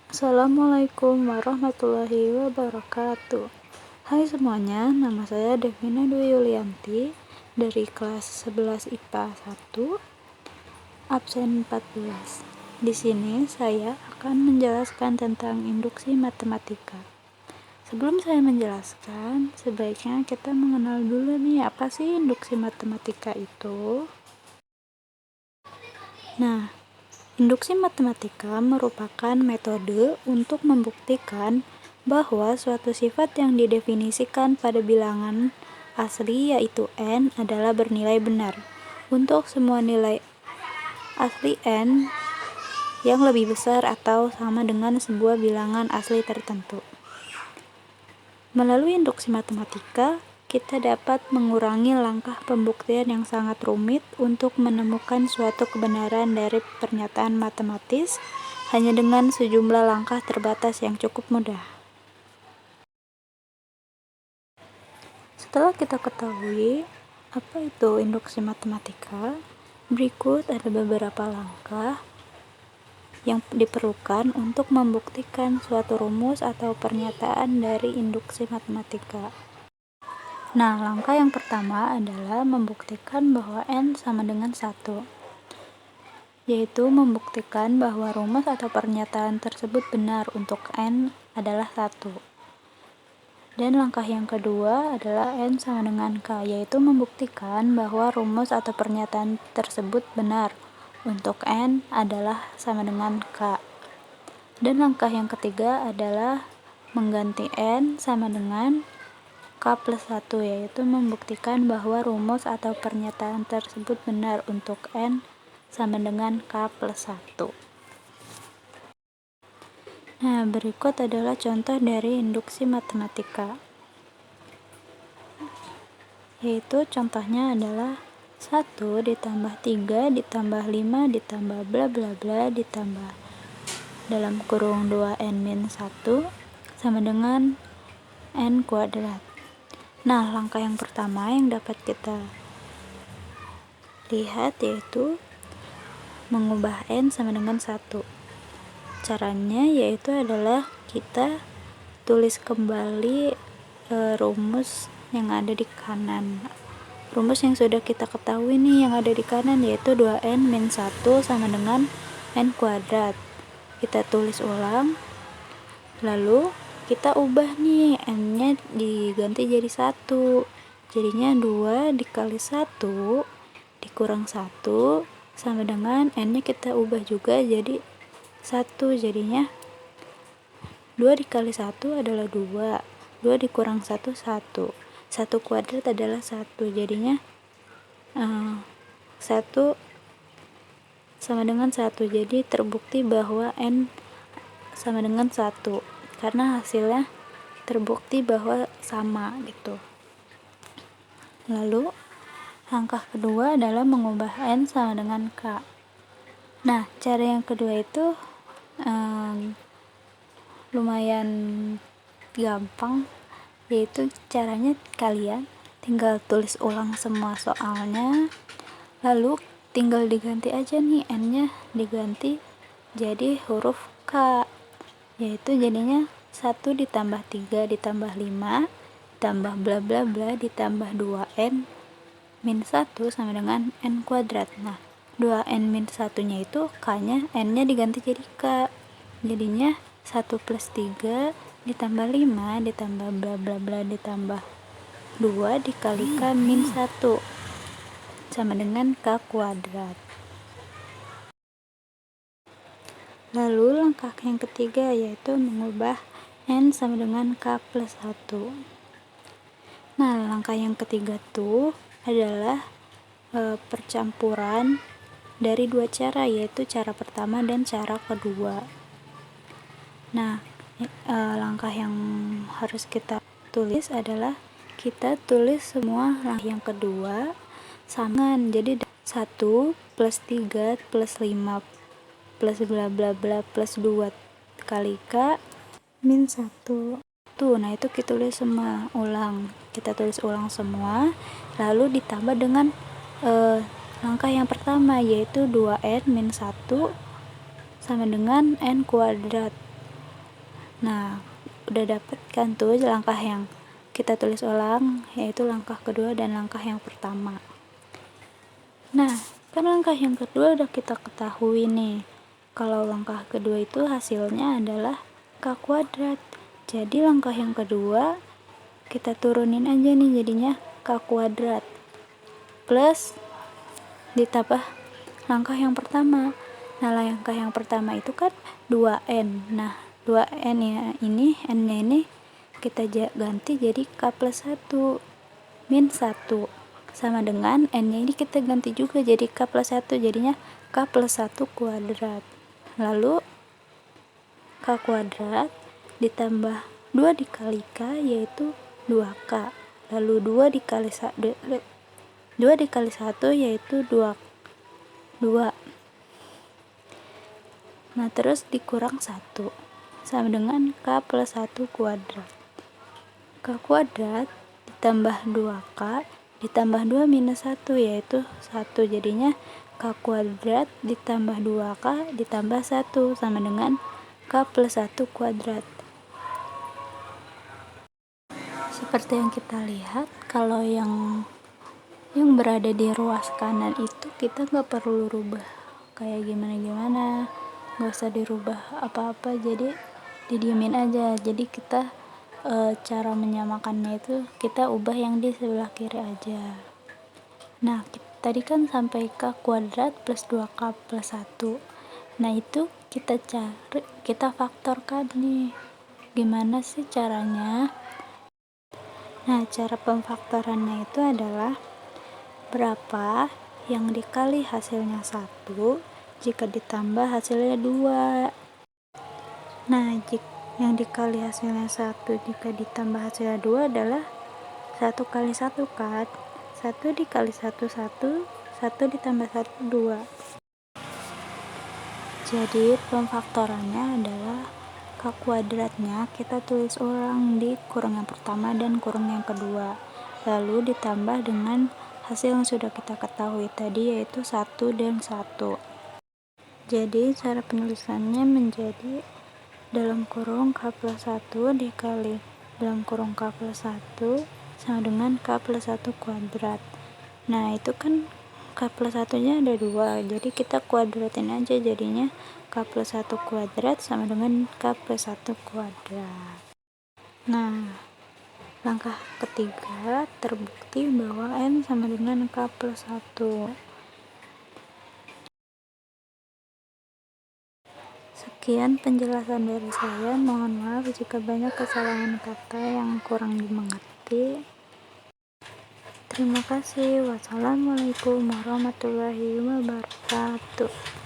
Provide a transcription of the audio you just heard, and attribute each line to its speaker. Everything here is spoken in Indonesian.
Speaker 1: Assalamualaikum warahmatullahi wabarakatuh. Hai semuanya, nama saya Devina Dwi Yulianti dari kelas 11 IPA 1, absen 14. Di sini saya akan menjelaskan tentang induksi matematika. Sebelum saya menjelaskan, sebaiknya kita mengenal dulu nih apa sih induksi matematika itu. Nah, induksi matematika merupakan metode untuk membuktikan bahwa suatu sifat yang didefinisikan pada bilangan asli yaitu n adalah bernilai benar untuk semua nilai asli n yang lebih besar atau sama dengan sebuah bilangan asli tertentu. Melalui induksi matematika, kita dapat mengurangi langkah pembuktian yang sangat rumit untuk menemukan suatu kebenaran dari pernyataan matematis hanya dengan sejumlah langkah terbatas yang cukup mudah. Setelah kita ketahui apa itu induksi matematika, berikut ada beberapa langkah yang diperlukan untuk membuktikan suatu rumus atau pernyataan dari induksi matematika. Nah, langkah yang pertama adalah membuktikan bahwa n sama dengan 1, yaitu membuktikan bahwa rumus atau pernyataan tersebut benar untuk n adalah 1. Dan langkah yang kedua adalah n sama dengan k, yaitu membuktikan bahwa rumus atau pernyataan tersebut benar untuk n adalah sama dengan k. Dan langkah yang ketiga adalah mengganti n sama dengan k plus 1, yaitu membuktikan bahwa rumus atau pernyataan tersebut benar untuk n sama dengan k plus 1. Nah, berikut adalah contoh dari induksi matematika. Yaitu contohnya adalah 1 ditambah 3 ditambah 5 ditambah bla bla bla ditambah dalam kurung 2n-1 sama dengan n kuadrat. Nah, langkah yang pertama yang dapat kita lihat yaitu mengubah n sama dengan 1. Caranya yaitu adalah kita tulis kembali rumus yang ada di kanan. Rumus yang sudah kita ketahui nih yang ada di kanan yaitu 2n-1 sama dengan n kuadrat. Kita tulis ulang, lalu kita ubah nih n-nya diganti jadi 1, jadinya 2 dikali 1 dikurang 1 sama dengan n-nya kita ubah juga jadi 1, jadinya 2 dikali 1 adalah 2, 2 dikurang 1 1 kuadrat adalah 1, jadinya 1 sama dengan 1, jadi terbukti bahwa n sama dengan 1 karena hasilnya terbukti bahwa sama gitu. Lalu langkah kedua adalah mengubah n sama dengan k. Nah, cara yang kedua itu lumayan gampang, yaitu caranya kalian tinggal tulis ulang semua soalnya, lalu tinggal diganti aja nih n-nya, diganti jadi huruf k, yaitu jadinya 1 ditambah 3 ditambah 5 ditambah bla bla bla ditambah 2n min 1 sama dengan n kuadrat. Nah, 2n min 1 nya itu k-nya, n-nya diganti jadi k, jadinya 1 plus 3 ditambah 5 ditambah bla bla bla ditambah 2 dikali k min 1 sama dengan k kuadrat. Lalu langkah yang ketiga yaitu mengubah n sama dengan k plus 1. Nah, langkah yang ketiga tuh adalah percampuran dari dua cara, yaitu cara pertama dan cara kedua. Nah, langkah yang harus kita tulis adalah kita tulis semua langkah yang kedua sama, jadi 1 plus 3 plus 5 plus bla bla bla plus 2 kali k min 1. Nah, itu kita tulis semua ulang. Kita tulis ulang semua, lalu ditambah dengan langkah yang pertama yaitu 2n min 1 sama dengan n kuadrat. Nah, udah dapet kan tuh langkah yang kita tulis ulang, yaitu langkah kedua dan langkah yang pertama. Nah, kan langkah yang kedua udah kita ketahui nih. Kalau langkah kedua itu hasilnya adalah K kuadrat. Jadi langkah yang kedua kita turunin aja nih, jadinya K kuadrat plus ditambah langkah yang pertama. Nah, langkah yang pertama itu kan 2N. Nah, 2N ya, ini N-nya ini kita ganti jadi K plus 1 min 1 sama dengan N-nya ini kita ganti juga jadi K plus 1, jadinya K plus 1 kuadrat. Lalu K kuadrat ditambah 2 dikali K yaitu 2K. Lalu 2 dikali 1 yaitu 2. Nah, terus dikurang 1 sama dengan K plus 1 kuadrat. K kuadrat ditambah 2K ditambah 2 minus 1 yaitu 1, jadinya K kuadrat ditambah 2K ditambah 1 sama dengan K plus 1 kuadrat. Seperti yang kita lihat, kalau yang berada di ruas kanan itu kita nggak perlu rubah kayak gimana-gimana, nggak usah dirubah apa-apa, jadi didiemin aja. Jadi kita cara menyamakannya itu kita ubah yang di sebelah kiri aja. Nah, tadi kan sampai K kuadrat plus 2K plus 1. Nah, itu kita faktorkan nih. Gimana sih caranya? Nah, cara pemfaktorannya itu adalah berapa yang dikali hasilnya 1 jika ditambah hasilnya 2. Nah, yang dikali hasilnya 1 jika ditambah hasilnya 2 adalah 1 kali 1 kan. 1 dikali 1 1 ditambah 1 2. Jadi pemfaktorannya adalah K kuadratnya kita tulis ulang di kurung yang pertama dan kurung yang kedua, lalu ditambah dengan hasil yang sudah kita ketahui tadi, yaitu 1 dan 1. Jadi cara penulisannya menjadi dalam kurung K plus 1 dikali dalam kurung K plus 1 sama dengan K plus 1 kuadrat. Nah, itu kan K plus 1 nya ada 2, jadi kita kuadratin aja, jadinya K plus 1 kuadrat sama dengan K plus 1 kuadrat. Nah, langkah ketiga terbukti bahwa N sama dengan K plus 1. Sekian penjelasan dari saya, mohon maaf jika banyak kesalahan kata yang kurang dimengerti. Terima kasih. Wassalamualaikum warahmatullahi wabarakatuh.